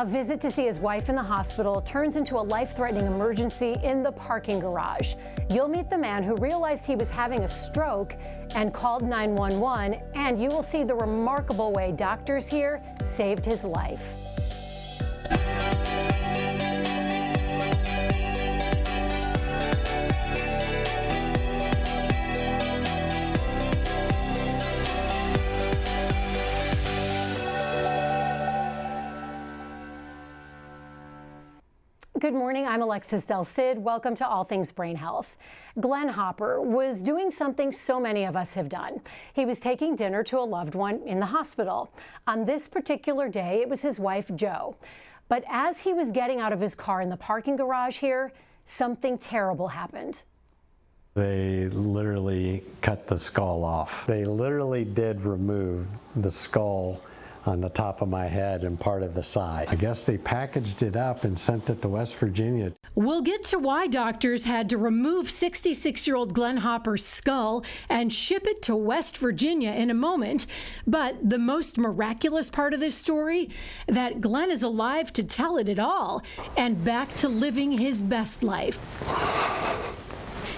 A visit to see his wife in the hospital turns into a life-threatening emergency in the parking garage. You'll meet the man who realized he was having a stroke and called 911, and you will see the remarkable way doctors here saved his life. Good morning, I'm Alexis Del Cid. Welcome to All Things Brain Health. Glenn Hopper was doing something so many of us have done. He was taking dinner to a loved one in the hospital. On this particular day, it was his wife, Jo. But as he was getting out of his car in the parking garage here, something terrible happened. They literally cut the skull off. They literally did remove the skull on the top of my head and part of the side. I guess they packaged it up and sent it to West Virginia. We'll get to why doctors had to remove 66-year-old Glenn Hopper's skull and ship it to West Virginia in a moment. But the most miraculous part of this story, that Glenn is alive to tell it all and back to living his best life.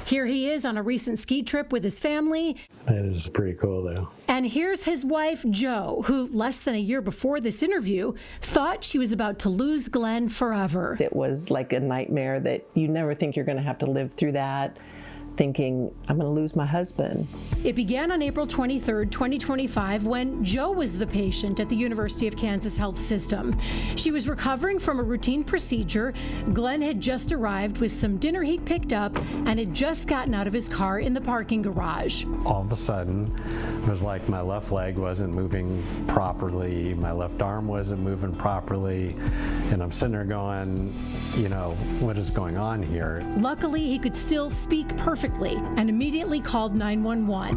Here he is on a recent ski trip with his family. That is pretty cool, though. And here's his wife, Jo, who less than a year before this interview thought she was about to lose Glenn forever. It was like a nightmare that you never think you're going to have to live through that, thinking, I'm going to lose my husband. It began on April 23rd, 2025, when Jo was the patient at the University of Kansas Health System. She was recovering from a routine procedure. Glenn had just arrived with some dinner he'd picked up and had just gotten out of his car in the parking garage. All of a sudden, it was like my left leg wasn't moving properly, my left arm wasn't moving properly, and I'm sitting there going, you know, what is going on here? Luckily, he could still speak perfectly and immediately called 911.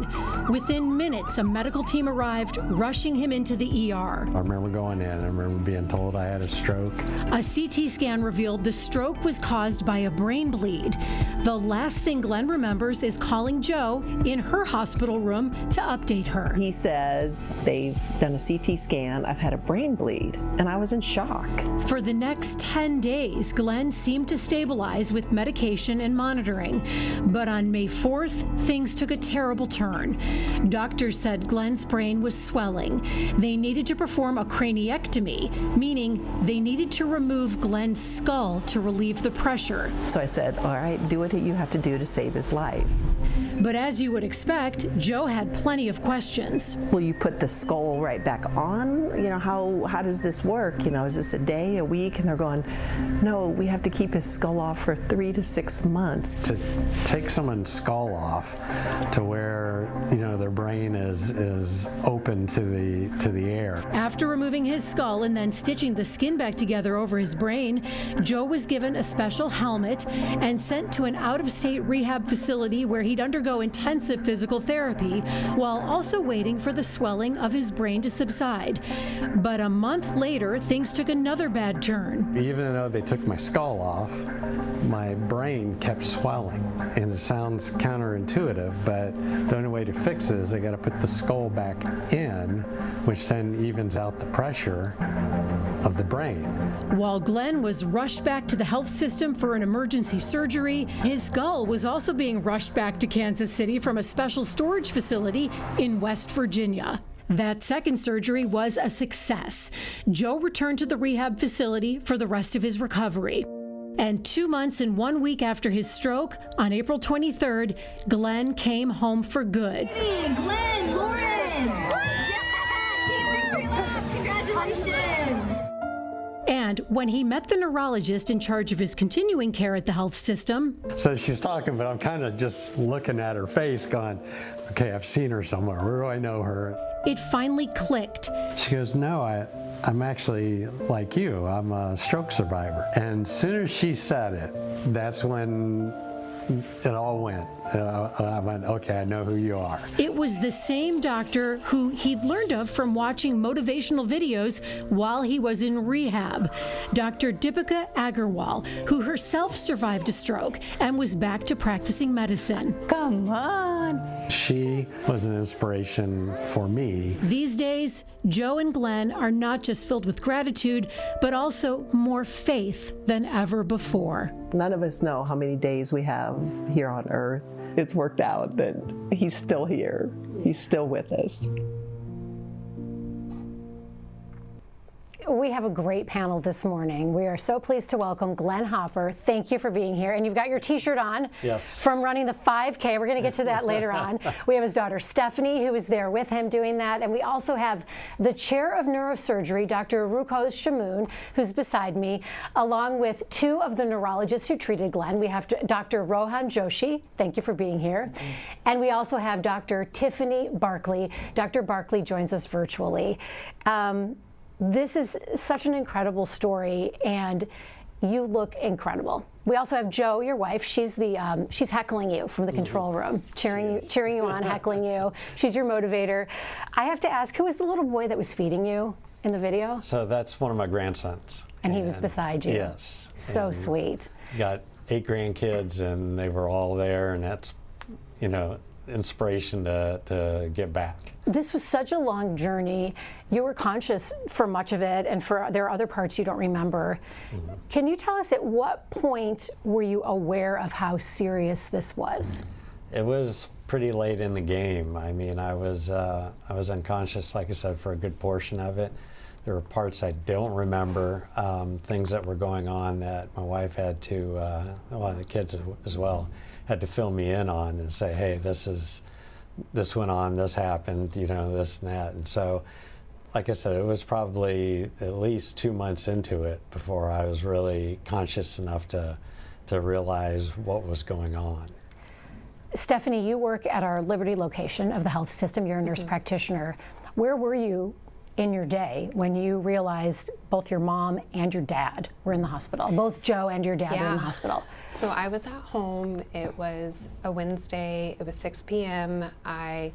Within minutes, a medical team arrived, rushing him into the ER. I remember going in, I remember being told I had a stroke. A CT scan revealed the stroke was caused by a brain bleed. The last thing Glenn remembers is calling Jo in her hospital room to update her. He says, they've done a CT scan, I've had a brain bleed, and I was in shock. For the next 10 days, Glenn seemed to stabilize with medication and monitoring. But on May 4th, things took a terrible turn. Doctors said Glenn's brain was swelling. They needed to perform a craniectomy, meaning they needed to remove Glenn's skull to relieve the pressure. So I said, all right, do what you have to do to save his life. But as you would expect, Jo had plenty of questions. Will you put the skull right back on? You know, how does this work? You know, is this a day, a week? And they're going, no, we have to keep his skull off for 3 to 6 months. To take someone's skull off to where, you know, their brain is open to the air. After removing his skull and then stitching the skin back together over his brain, Jo was given a special helmet and sent to an out-of-state rehab facility where he'd undergo intensive physical therapy while also waiting for the swelling of his brain to subside. But a month later, things took another bad turn. Even though they took my skull off, my brain kept swelling. And it sounds counterintuitive, but the only way to fix it is they got to put the skull back in, which then evens out the pressure of the brain. While Glenn was rushed back to the health system for an emergency surgery, his skull was also being rushed back to Kansas City from a special storage facility in West Virginia. That second surgery was a success. Jo returned to the rehab facility for the rest of his recovery. And 2 months and 1 week after his stroke, on April 23rd, Glenn came home for good. Hey, Glenn, Lauren! Yeah! Team Victory Lab! Congratulations! And when he met the neurologist in charge of his continuing care at the health system. So she's talking, but I'm kind of just looking at her face going, okay, I've seen her somewhere. Where do I know her? It finally clicked. She goes, no, I'm actually like you. I'm a stroke survivor. And as soon as she said it, that's when it all went. I went, okay, I know who you are. It was the same doctor who he'd learned of from watching motivational videos while he was in rehab. Dr. Deepika Agarwal, who herself survived a stroke and was back to practicing medicine. Come on. She was an inspiration for me. These days, Joe and Glenn are not just filled with gratitude, but also more faith than ever before. None of us know how many days we have here on earth. It's worked out that he's still here. He's still with us. We have a great panel this morning. We are so pleased to welcome Glenn Hopper. Thank you for being here. And you've got your t-shirt on. Yes. From running the 5K. We're going to get to that later on. We have his daughter Stephanie, who is there with him doing that. And we also have the chair of neurosurgery, Dr. Rukoz Shamoon, who's beside me, along with two of the neurologists who treated Glenn. We have Dr. Rohan Joshi. Thank you for being here. And we also have Dr. Tiffany Barkley. Dr. Barkley joins us virtually. This is such an incredible story, and you look incredible. We also have Jo, your wife. She's she's heckling you from the control room, cheering you on, heckling you. She's your motivator. I have to ask, who was the little boy that was feeding you in the video? So that's one of my grandsons. And he was beside you. Yes. So sweet. Got 8 grandkids, and they were all there, and that's, you know, inspiration to get back. This was such a long journey. You were conscious for much of it, and there are other parts you don't remember. Can you tell us at what point were you aware of how serious this was? It was pretty late in the game. I mean, I was unconscious, like I said, for a good portion of it. There were parts I don't remember, things that were going on that my wife had to, well, the kids as well, had to fill me in on and say, hey, this went on, this happened, you know, this and that. And so, like I said, it was probably at least 2 months into it before I was really conscious enough to realize what was going on. Stephanie, you work at our Liberty location of the health system. You're a nurse practitioner. Where were you in your day when you realized both your mom and your dad were in the hospital? Both Joe and your dad were in the hospital. So I was at home. It was a Wednesday. It was 6 p.m. I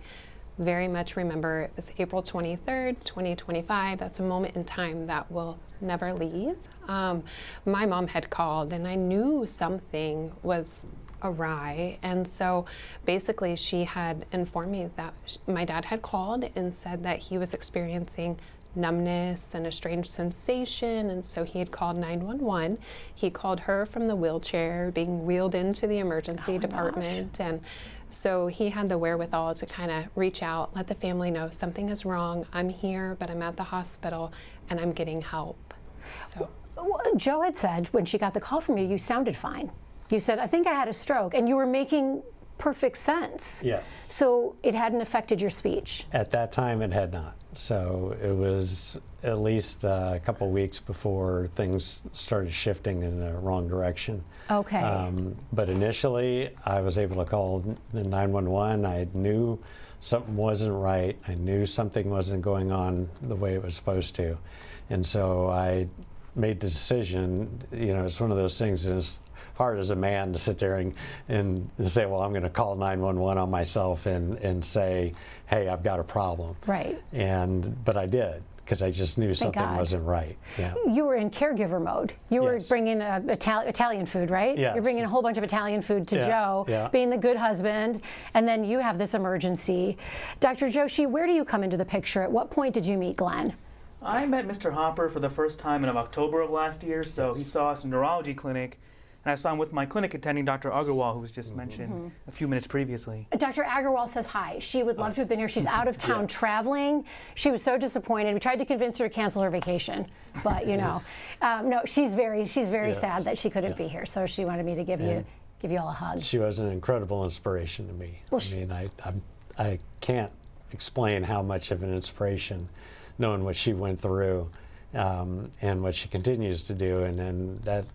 very much remember it was April 23rd, 2025. That's a moment in time that will never leave. My mom had called, and I knew something was awry, and so basically she had informed me that my dad had called and said that he was experiencing numbness and a strange sensation, and so he had called 911. He called her from the wheelchair, being wheeled into the emergency department, and so he had the wherewithal to kind of reach out, let the family know something is wrong. I'm here, but I'm at the hospital and I'm getting help. So Joe had said when she got the call from you, you sounded fine. You said, I think I had a stroke, and you were making perfect sense. Yes. So it hadn't affected your speech? At that time, it had not. So it was at least a couple weeks before things started shifting in the wrong direction. Okay. But initially, I was able to call 911. I knew something wasn't right. I knew something wasn't going on the way it was supposed to. And so I made the decision, you know, it's one of those things, is hard as a man to sit there and say, well, I'm going to call 911 on myself and say, hey, I've got a problem. Right. But I did, because I just knew something wasn't right. Yeah. You were in caregiver mode. You were bringing Italian food, right? Yes. You're bringing a whole bunch of Italian food to Joe, being the good husband, and then you have this emergency. Dr. Joshi, where do you come into the picture? At what point did you meet Glenn? I met Mr. Hopper for the first time in October of last year, so he saw us in a neurology clinic. And I saw him with my clinic attending, Dr. Agarwal, who was just mentioned a few minutes previously. Dr. Agarwal says hi. She would love to have been here. She's out of town traveling. She was so disappointed. We tried to convince her to cancel her vacation, but you know, no, she's very sad that she couldn't be here. So she wanted me to give you all a hug. She was an incredible inspiration to me. Well, I mean, I can't explain how much of an inspiration, knowing what she went through and what she continues to do, and then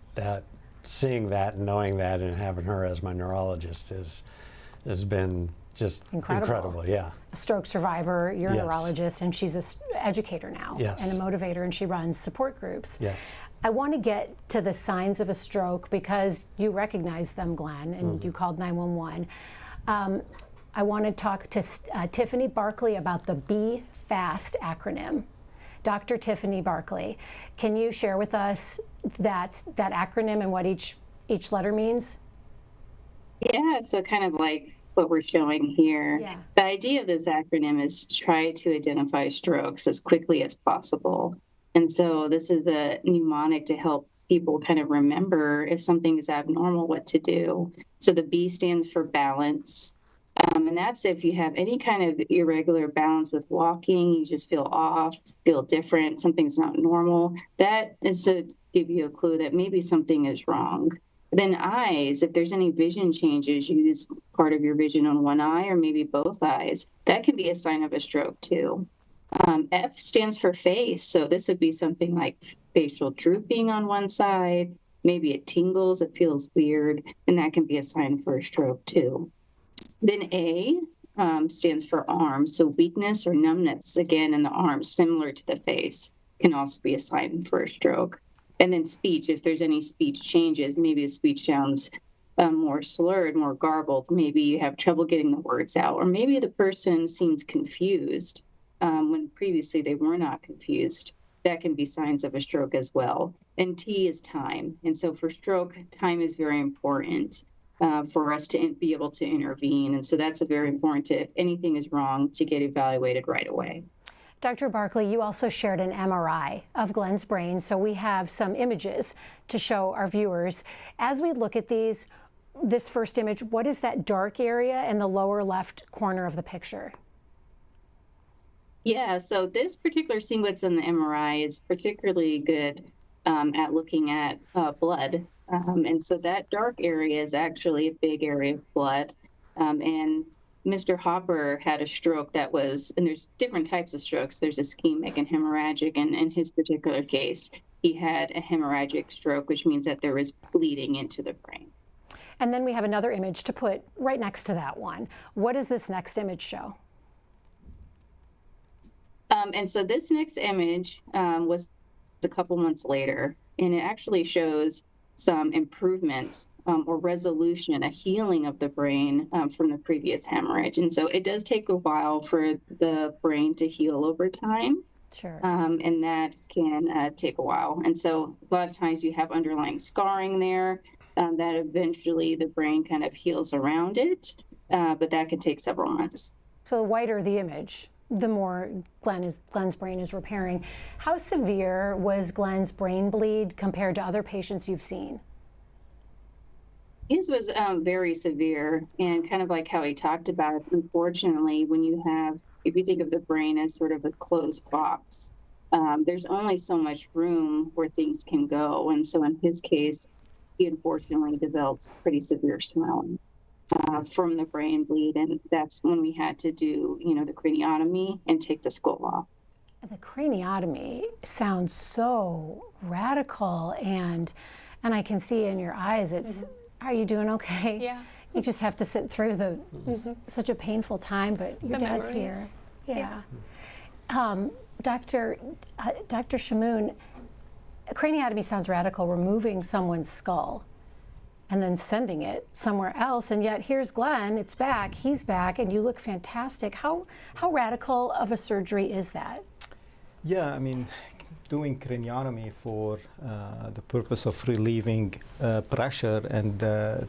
seeing that and knowing that and having her as my neurologist has been just Incredible. incredible, yeah. A stroke survivor, you're a Yes. neurologist, and she's an educator now, Yes. and a motivator, and she runs support groups. Yes. I want to get to the signs of a stroke because you recognize them, Glenn, and you called 911. I want to talk to Tiffany Barkley about the Be Fast acronym. Dr. Tiffany Barkley, can you share with us that acronym and what each letter means? Yeah, so kind of like what we're showing here. Yeah. The idea of this acronym is to try to identify strokes as quickly as possible. And so this is a mnemonic to help people kind of remember if something is abnormal, what to do. So the B stands for balance. And that's if you have any kind of irregular balance with walking, you just feel off, feel different, something's not normal. That is to give you a clue that maybe something is wrong. Then eyes, if there's any vision changes, you lose part of your vision on one eye or maybe both eyes, that can be a sign of a stroke too. F stands for face. So this would be something like facial drooping on one side. Maybe it tingles, it feels weird, and that can be a sign for a stroke too. Then A stands for arms. So weakness or numbness, again, in the arms, similar to the face, can also be a sign for a stroke. And then speech, if there's any speech changes, maybe the speech sounds more slurred, more garbled. Maybe you have trouble getting the words out, or maybe the person seems confused when previously they were not confused. That can be signs of a stroke as well. And T is time. And so for stroke, time is very important for us to be able to intervene. And so that's very important if anything is wrong to get evaluated right away. Dr. Barkley, you also shared an MRI of Glenn's brain, so we have some images to show our viewers. As we look at this first image, what is that dark area in the lower left corner of the picture? Yeah, so this particular sequence in the MRI is particularly good at looking at blood. And so that dark area is actually a big area of blood. And Mr. Hopper had a stroke that was, and there's different types of strokes. There's ischemic and hemorrhagic, and in his particular case, he had a hemorrhagic stroke, which means that there is bleeding into the brain. And then we have another image to put right next to that one. What does this next image show? And so this next image was a couple months later, and it actually shows some improvements or resolution, a healing of the brain from the previous hemorrhage. And so it does take a while for the brain to heal over time. Sure. And that can take a while. And so a lot of times you have underlying scarring there that eventually the brain kind of heals around it, but that can take several months. So the whiter the image, the more Glenn's brain is repairing. How severe was Glenn's brain bleed compared to other patients you've seen? His was very severe, and kind of like how he talked about, unfortunately, when you have, if you think of the brain as sort of a closed box, there's only so much room where things can go. And so in his case, he unfortunately developed pretty severe swelling from the brain bleed. And that's when we had to do, the craniotomy and take the skull off. The craniotomy sounds so radical, and I can see in your eyes, it's, are you doing okay? Yeah. You just have to sit through such a painful time, but your dad's here. Yeah. Dr. Shamoun, craniotomy sounds radical, removing someone's skull and then sending it somewhere else, and yet here's Glenn, it's back, he's back, and you look fantastic. How radical of a surgery is that? Yeah, I mean, doing craniotomy for the purpose of relieving pressure and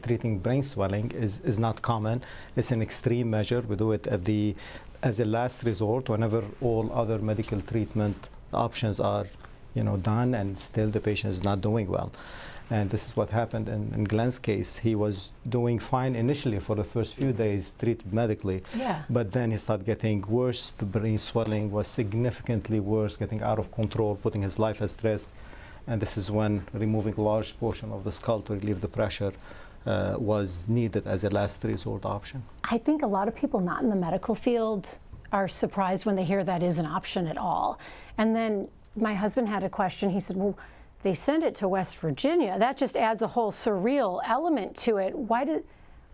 treating brain swelling is not common. It's an extreme measure. We do it as a last resort whenever all other medical treatment options are done, and still the patient is not doing well. And this is what happened in Glenn's case. He was doing fine initially for the first few days treated medically, but then he started getting worse. The brain swelling was significantly worse, getting out of control, putting his life at risk. And this is when removing a large portion of the skull to relieve the pressure was needed as a last resort option. I think a lot of people not in the medical field are surprised when they hear that is an option at all. And then my husband had a question. He said, well, they send it to West Virginia. That just adds a whole surreal element to it. Why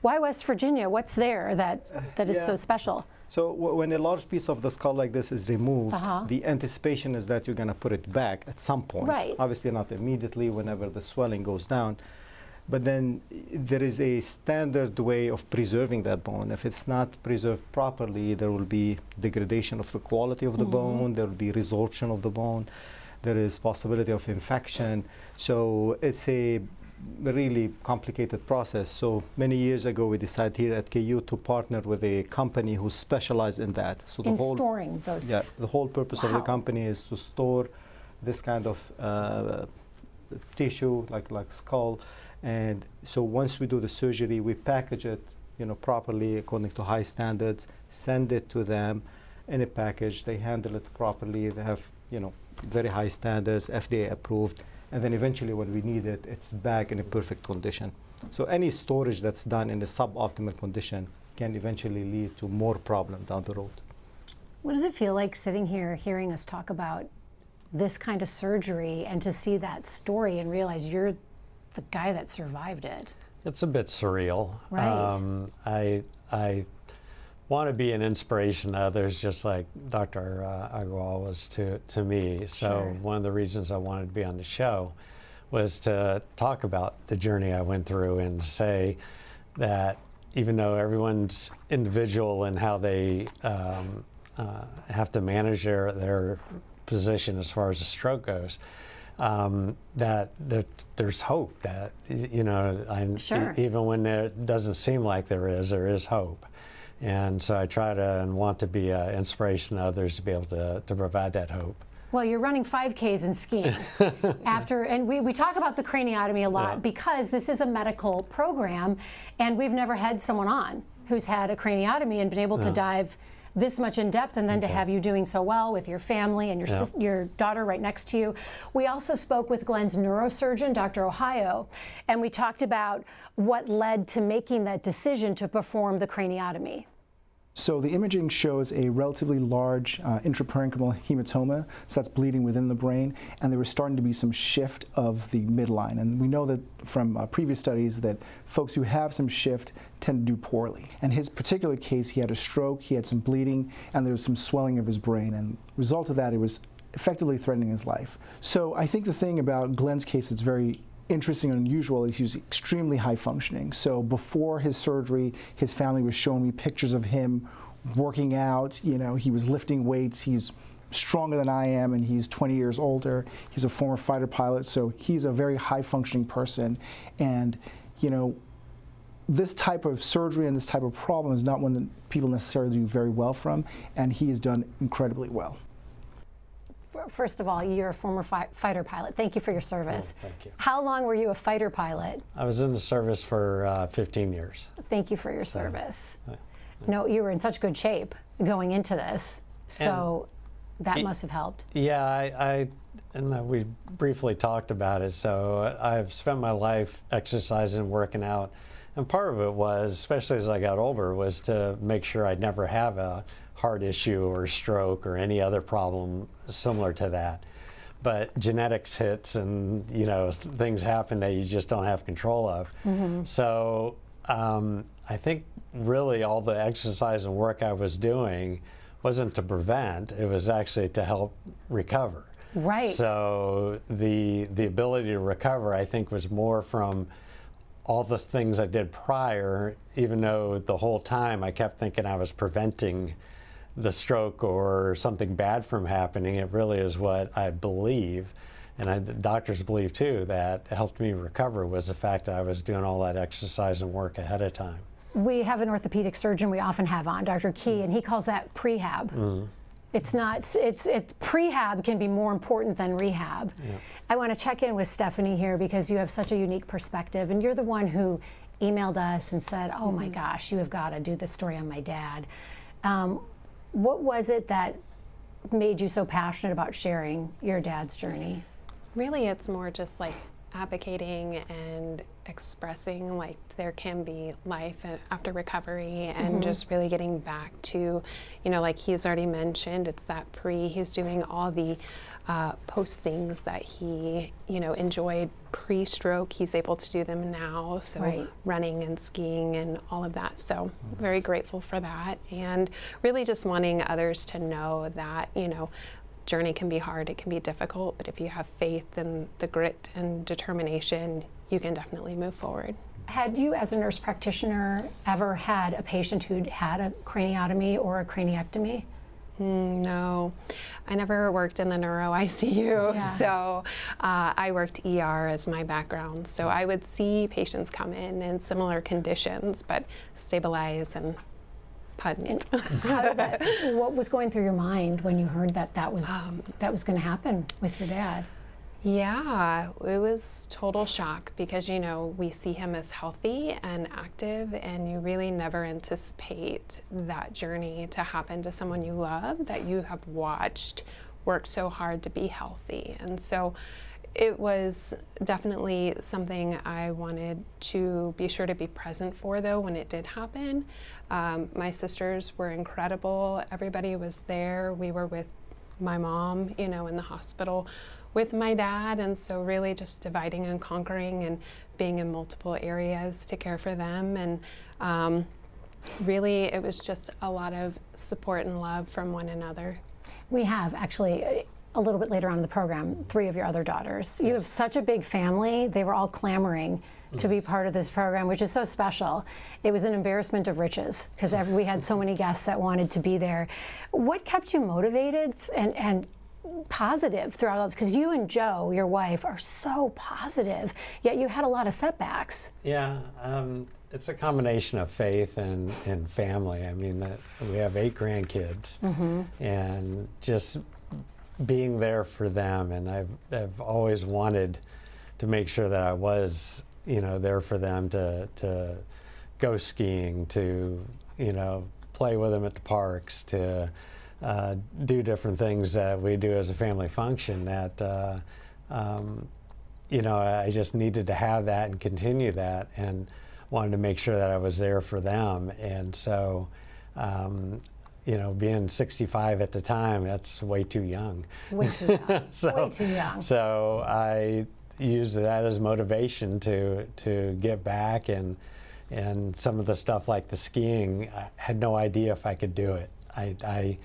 Why West Virginia? What's there that is so special? So when a large piece of the skull like this is removed, the anticipation is that you're going to put it back at some point. Right. Obviously not immediately whenever the swelling goes down. But then there is a standard way of preserving that bone. If it's not preserved properly, there will be degradation of the quality of the bone, there will be resorption of the bone, there is possibility of infection. So it's a really complicated process. So many years ago, we decided here at KU to partner with a company who specializes in that. So the whole storing those. Yeah, the whole purpose of the company is to store this kind of tissue, like skull. And so once we do the surgery, we package it, properly according to high standards, send it to them in a package. They handle it properly. They have, very high standards, FDA approved. And then eventually when we need it, it's back in a perfect condition. So any storage that's done in a suboptimal condition can eventually lead to more problem down the road. What does it feel like sitting here hearing us talk about this kind of surgery and to see that story and realize you're the guy that survived it? It's a bit surreal. Right. I want to be an inspiration to others, just like Dr. Agarwal was to me. So one of the reasons I wanted to be on the show was to talk about the journey I went through and say that even though everyone's individual in how they have to manage their position as far as the stroke goes, that there's hope, that, even when it doesn't seem like there is hope. And so I try to and want to be an inspiration to others to be able to provide that hope. Well, you're running 5Ks and skiing and we talk about the craniotomy a lot because this is a medical program, and we've never had someone on who's had a craniotomy and been able to dive this much in depth, and then to have you doing so well with your family and your daughter right next to you. We also spoke with Glenn's neurosurgeon, Dr. Ohio, and we talked about what led to making that decision to perform the craniotomy. So the imaging shows a relatively large intraparenchymal hematoma, so that's bleeding within the brain, and there was starting to be some shift of the midline. And we know that from previous studies that folks who have some shift tend to do poorly. In his particular case, he had a stroke, he had some bleeding, and there was some swelling of his brain. And the result of that, it was effectively threatening his life. So I think the thing about Glenn's case that's very interesting and unusual is he was extremely high functioning. So before his surgery, his family was showing me pictures of him working out. He was lifting weights. He's stronger than I am, and he's 20 years older. He's a former fighter pilot, so he's a very high functioning person. And this type of surgery and this type of problem is not one that people necessarily do very well from, and he has done incredibly well. First of all, you're a former fighter pilot. Thank you for your service. Oh, thank you. How long were you a fighter pilot? I was in the service for 15 years. Thank you for your service. No, you were in such good shape going into this, so that must have helped. Yeah, and we briefly talked about it. So I've spent my life exercising, working out, and part of it was, especially as I got older, was to make sure I'd never have a heart issue or stroke or any other problem similar to that. But genetics hits, and things happen that you just don't have control of. So I think really all the exercise and work I was doing wasn't to prevent, it was actually to help recover. Right. So the ability to recover, I think, was more from all the things I did prior, even though the whole time I kept thinking I was preventing the stroke or something bad from happening. It really is what I believe, and the doctors believe too, that helped me recover was the fact that I was doing all that exercise and work ahead of time. We have an orthopedic surgeon we often have on, Dr. Key, and he calls that prehab. It's not, prehab can be more important than rehab. I want to check in with Stephanie here because you have such a unique perspective, and you're the one who emailed us and said, oh my gosh, you have got to do this story on my dad. What was it that made you so passionate about sharing your dad's journey? Really, it's more just like advocating and expressing like there can be life after recovery, and just really getting back to, you know, like he's already mentioned, it's that he's doing all the post things that he, you know, enjoyed pre-stroke. He's able to do them now, so running and skiing and all of that. So very grateful for that, and really just wanting others to know that, you know, journey can be hard, it can be difficult, but if you have faith and the grit and determination, you can definitely move forward. Had you, as a nurse practitioner, ever had a patient who'd had a craniotomy or a craniectomy? No, I never worked in the neuro ICU, so I worked ER as my background. So I would see patients come in similar conditions, but stabilize and punt. What was going through your mind when you heard that was going to happen with your dad? Yeah, it was total shock because, you know, we see him as healthy and active, and you really never anticipate that journey to happen to someone you love, that you have watched work so hard to be healthy. And so it was definitely something I wanted to be sure to be present for, though, when it did happen. My sisters were incredible. Everybody was there. We were with my mom, you know, in the hospital with my dad, and so really just dividing and conquering and being in multiple areas to care for them. And really it was just a lot of support and love from one another. We have actually, a little bit later on in the program, 3 of your other daughters. You have such a big family. They were all clamoring to be part of this program, which is so special. It was an embarrassment of riches because we had so many guests that wanted to be there. What kept you motivated and positive throughout all this? Because you and Joe, your wife, are so positive, yet you had a lot of setbacks. Yeah, it's a combination of faith and family. I mean, we have 8 grandkids, and just being there for them. And I've always wanted to make sure that I was, you know, there for them to go skiing, to, you know, play with them at the parks, to do different things that we do as a family function that, you know, I just needed to have that and continue that, and wanted to make sure that I was there for them. And so, you know, being 65 at the time, that's way too young. Way too young. Way too young. So I used that as motivation to get back, and some of the stuff like the skiing, I had no idea if I could do it. I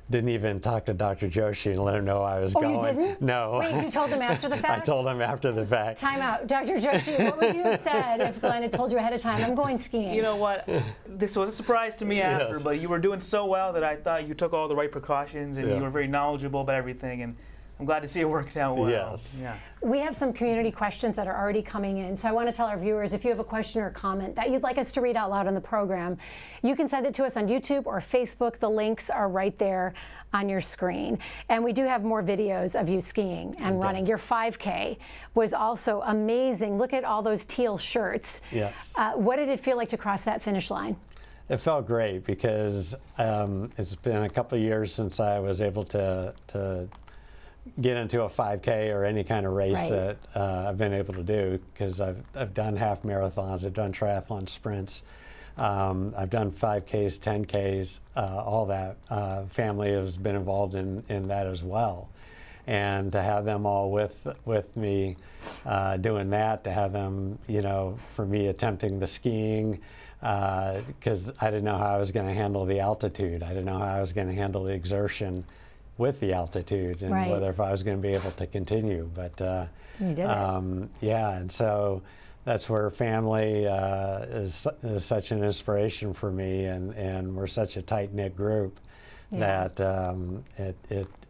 didn't even talk to Dr. Joshi and let him know I was going. You didn't? No. Wait, you told him after the fact? I told him after the fact. Time out. Dr. Joshi, what would you have said if Glenn had told you ahead of time, I'm going skiing? You know what? This was a surprise to me after, but you were doing so well that I thought you took all the right precautions, and you were very knowledgeable about everything. And I'm glad to see it worked out well. Yes. Yeah. We have some community questions that are already coming in. So I want to tell our viewers, if you have a question or comment that you'd like us to read out loud on the program, you can send it to us on YouTube or Facebook. The links are right there on your screen. And we do have more videos of you skiing and running. Your 5K was also amazing. Look at all those teal shirts. Yes. What did it feel like to cross that finish line? It felt great because it's been a couple of years since I was able to get into a 5K or any kind of race that I've been able to do, because I've done half marathons, I've done triathlon sprints, I've done 5Ks, 10Ks, all that. Family has been involved in that as well. And to have them all with me doing that, to have them, you know, for me attempting the skiing, because I didn't know how I was going to handle the altitude. I didn't know how I was going to handle the exertion with the altitude, and whether if I was going to be able to continue. But you did it. Yeah, and so that's where family is such an inspiration for me, and we're such a tight-knit group that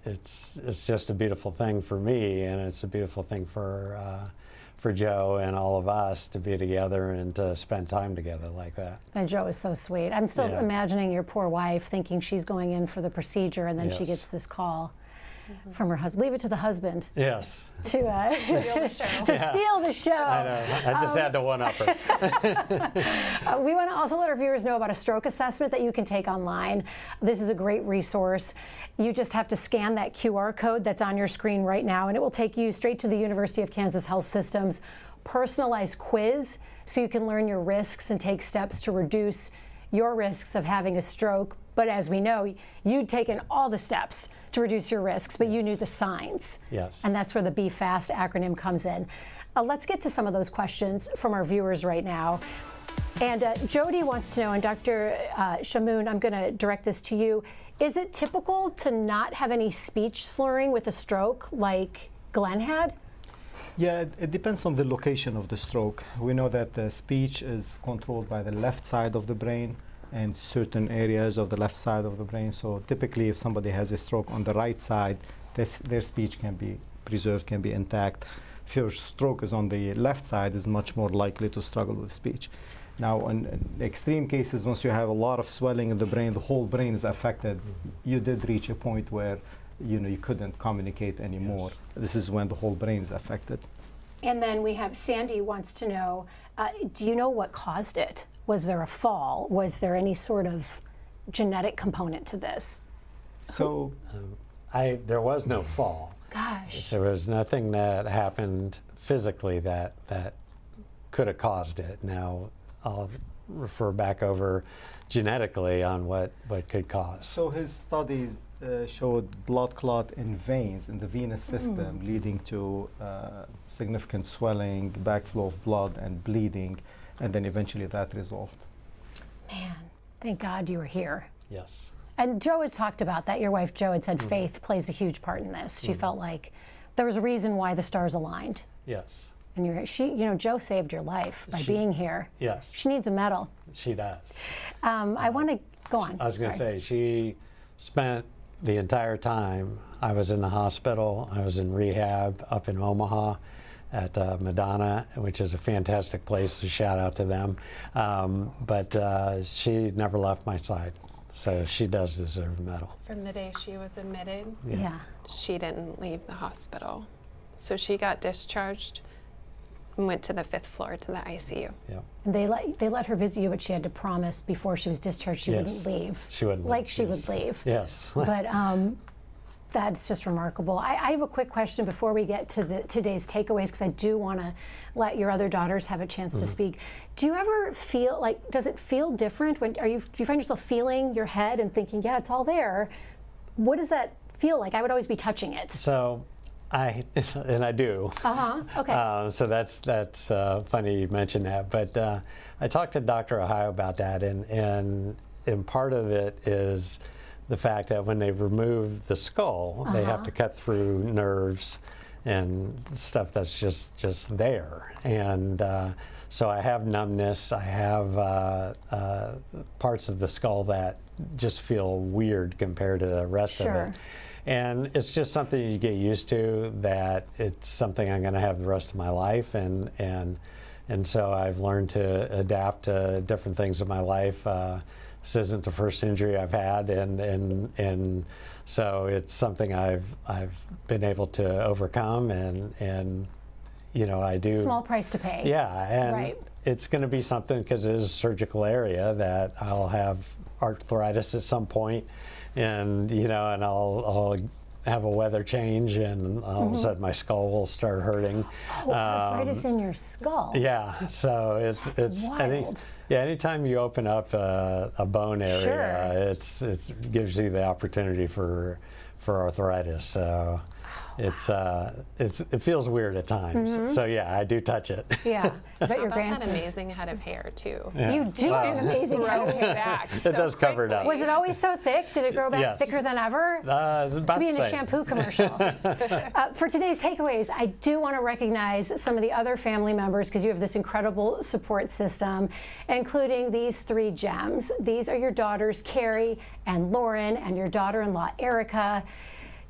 it's just a beautiful thing for me, and it's a beautiful thing for Joe and all of us to be together and to spend time together like that. And Joe is so sweet. I'm still imagining your poor wife thinking she's going in for the procedure, and then she gets this call from her husband. Leave it to the husband. Yes. To steal the show. Steal the show. I know. I just had to one-up her. We want to also let our viewers know about a stroke assessment that you can take online. This is a great resource. You just have to scan that QR code that's on your screen right now, and it will take you straight to the University of Kansas Health System's personalized quiz so you can learn your risks and take steps to reduce your risks of having a stroke. But as we know, you'd taken all the steps to reduce your risks, but you knew the signs. Yes. And that's where the Be Fast acronym comes in. Let's get to some of those questions from our viewers right now. And Jody wants to know, and Dr. Shamoun, I'm going to direct this to you. Is it typical to not have any speech slurring with a stroke like Glenn had? Yeah, it depends on the location of the stroke. We know that the speech is controlled by the left side of the brain and certain areas of the left side of the brain. So typically if somebody has a stroke on the right side, their speech can be preserved, can be intact. If your stroke is on the left side, is much more likely to struggle with speech. Now, in extreme cases, once you have a lot of swelling in the brain, the whole brain is affected. You did reach a point where you couldn't communicate anymore. Yes. This is when the whole brain is affected. And then we have Sandy wants to know, do you know what caused it? Was there a fall? Was there any sort of genetic component to this? So, there was no fall. Gosh. There was nothing that happened physically that could have caused it. Now, I'll refer back over genetically on what could cause. So his studies showed blood clot in veins in the venous system, leading to significant swelling, backflow of blood, and bleeding, and then eventually that resolved. Man, thank God you were here. Yes. And Joe had talked about that. Your wife, Joe, had said faith plays a huge part in this. She felt like there was a reason why the stars aligned. Yes. And Joe saved your life by being here. Yes. She needs a medal. She does. I want to go on. I was going to say, she spent the entire time I was in the hospital. I was in rehab up in Omaha at Madonna, which is a fantastic place, to shout out to them. But she never left my side. So she does deserve a medal. From the day she was admitted, Yeah. she didn't leave the hospital. So she got discharged and went to the 5th floor to the ICU. Yeah. And they let her visit you, but she had to promise before she was discharged she wouldn't leave. She wouldn't like leave. she would leave. Yes. But that's just remarkable. I have a quick question before we get to today's takeaways, because I do want to let your other daughters have a chance to speak. Do you ever feel like, does it feel different when do you find yourself feeling your head and thinking, yeah, it's all there? What does that feel like? I would always be touching it. So I do. Okay. So that's funny you mentioned that. But I talked to Dr. Ohio about that, and part of it is the fact that when they remove the skull, they have to cut through nerves and stuff that's just there. And so I have numbness. I have parts of the skull that just feel weird compared to the rest of it. And it's just something you get used to, that it's something I'm going to have the rest of my life, and so I've learned to adapt to different things in my life. This isn't the first injury I've had, and so it's something I've been able to overcome, and I do. Small price to pay. Yeah, and it's going to be something, because it is a surgical area, that I'll have arthritis at some point. And and I'll have a weather change, and all of a sudden my skull will start hurting. Oh, arthritis in your skull. Yeah, so it's wild. Anytime you open up a bone area, it gives you the opportunity for arthritis. So it feels weird at times. So yeah, I do touch it. Yeah, but your that amazing head of hair too. Yeah. You do have an amazing head of hair. Back it does cover it up. Was it always so thick? Did it grow back thicker than ever? About Could be in a shampoo commercial. For today's takeaways, I do want to recognize some of the other family members, because you have this incredible support system, including these 3 gems. These are your daughters, Carrie and Lauren, and your daughter-in-law, Erica.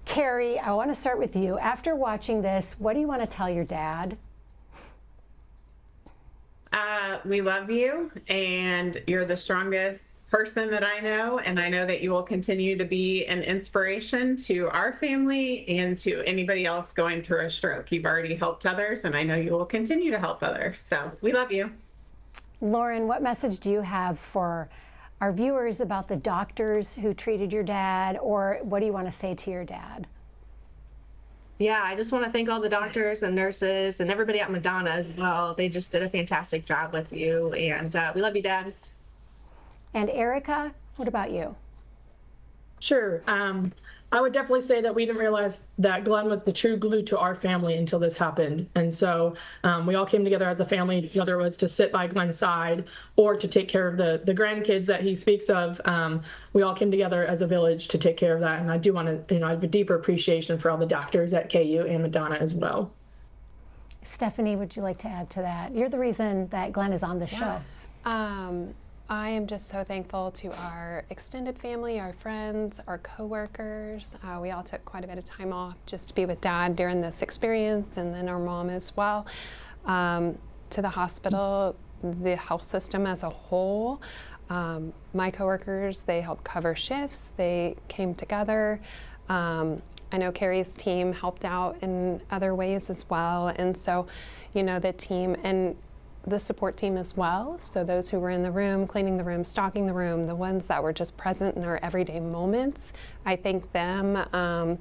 Carrie, I want to start with you. After watching this, what do you want to tell your dad? We love you, and you're the strongest person that I know, and I know that you will continue to be an inspiration to our family and to anybody else going through a stroke. You've already helped others, and I know you will continue to help others. So we love you. Lauren, what message do you have for our viewers about the doctors who treated your dad, or what do you want to say to your dad? Yeah, I just want to thank all the doctors and nurses and everybody at Madonna as well. They just did a fantastic job with you, and we love you, Dad. And Erica, what about you? Sure. I would definitely say that we didn't realize that Glenn was the true glue to our family until this happened. And so we all came together as a family, whether it was to sit by Glenn's side or to take care of the grandkids that he speaks of. We all came together as a village to take care of that. And I do want to, I have a deeper appreciation for all the doctors at KU and Madonna as well. Stephanie, would you like to add to that? You're the reason that Glenn is on the show. I am just so thankful to our extended family, our friends, our coworkers. We all took quite a bit of time off just to be with Dad during this experience, and then our mom as well. To the hospital, the health system as a whole, my coworkers, they helped cover shifts. They came together. I know Carrie's team helped out in other ways as well, and so, the team and the support team as well. So those who were in the room, cleaning the room, stocking the room, the ones that were just present in our everyday moments, I thank them. And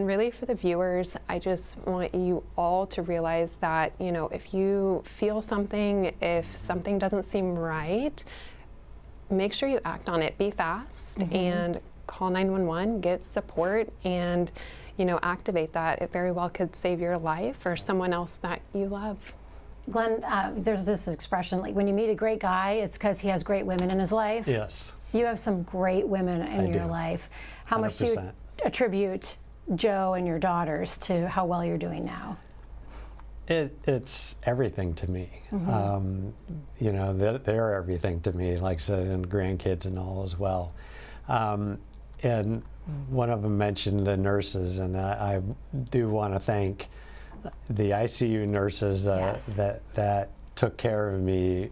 really for the viewers, I just want you all to realize that, if you feel something, if something doesn't seem right, make sure you act on it. Be fast and call 911, get support, and, activate that. It very well could save your life or someone else that you love. Glenn, there's this expression, like when you meet a great guy, it's because he has great women in his life. Yes. You have some great women in your life. How 100%. Much do you attribute Joe and your daughters to how well you're doing now? It's everything to me. They're everything to me, like I said, and grandkids and all as well. And one of them mentioned the nurses, and I do want to thank the ICU nurses that took care of me.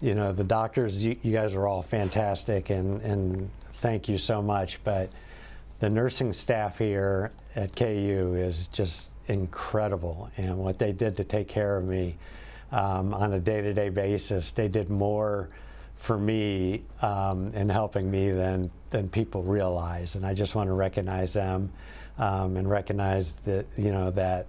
The doctors, you guys are all fantastic, and thank you so much. But the nursing staff here at KU is just incredible, and what they did to take care of me on a day-to-day basis, they did more for me in helping me than people realize. And I just want to recognize them and recognize that that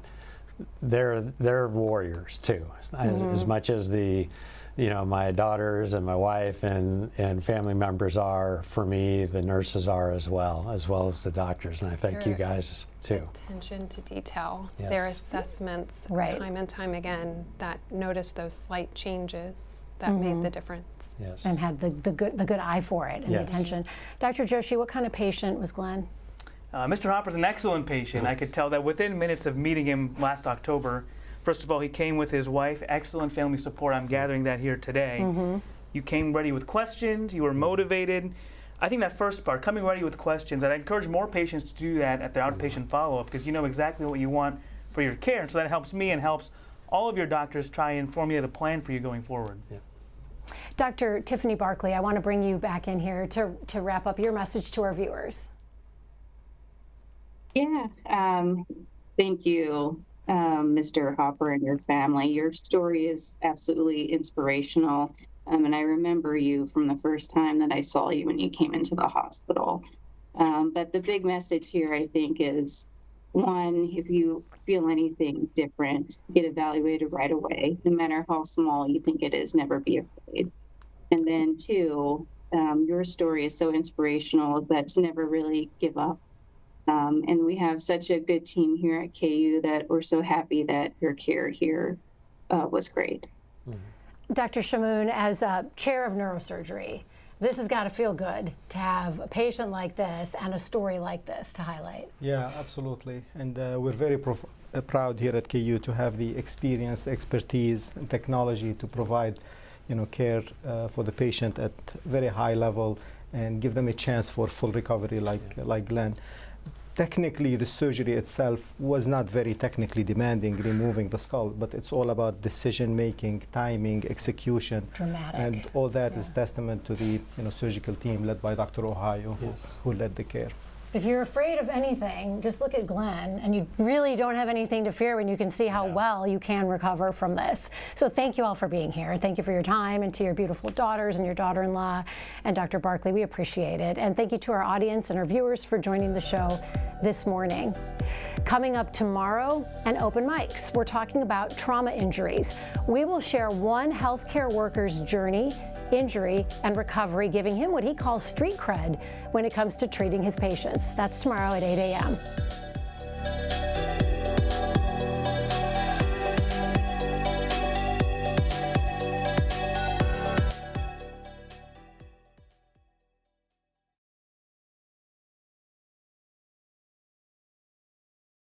they're warriors too, as much as my daughters and my wife and family members are for me. The nurses are as well as the doctors, and I thank you guys too. Attention to detail, yes. Their assessments time and time again that noticed those slight changes that made the difference. Yes. And had the good eye for it and the attention. Dr. Joshi, what kind of patient was Glenn? Mr. Hopper's an excellent patient. I could tell that within minutes of meeting him last October. First of all, he came with his wife, excellent family support. I'm gathering that here today. You came ready with questions, you were motivated. I think that first part, coming ready with questions, and I encourage more patients to do that at their outpatient follow-up, because you know exactly what you want for your care. And so that helps me and helps all of your doctors try and formulate a plan for you going forward. Yeah. Dr. Tiffany Barkley, I want to bring you back in here to wrap up your message to our viewers. Yeah, thank you, Mr. Hopper and your family. Your story is absolutely inspirational, and I remember you from the first time that I saw you when you came into the hospital. But the big message here, I think, is, one, if you feel anything different, get evaluated right away. No matter how small you think it is, never be afraid. And then two, your story is so inspirational, is that to never really give up. And we have such a good team here at KU that we're so happy that your care here was great. Dr. Shamoun, as chair of neurosurgery, this has got to feel good to have a patient like this and a story like this to highlight. Yeah, absolutely. And we're very proud here at KU to have the experience, the expertise, and technology to provide care for the patient at very high level and give them a chance for full recovery like Glenn. Technically, the surgery itself was not very technically demanding, removing the skull, but it's all about decision-making, timing, execution. Dramatic. And all that is testament to the surgical team led by Dr. Ohio, who led the care. If you're afraid of anything, just look at Glenn, and you really don't have anything to fear when you can see how well you can recover from this. So thank you all for being here. Thank you for your time, and to your beautiful daughters and your daughter-in-law and Dr. Barkley, we appreciate it. And thank you to our audience and our viewers for joining the show this morning. Coming up tomorrow, and open mics. We're talking about trauma injuries. We will share one healthcare worker's journey, injury, and recovery, giving him what he calls street cred when it comes to treating his patients. That's tomorrow at 8 a.m.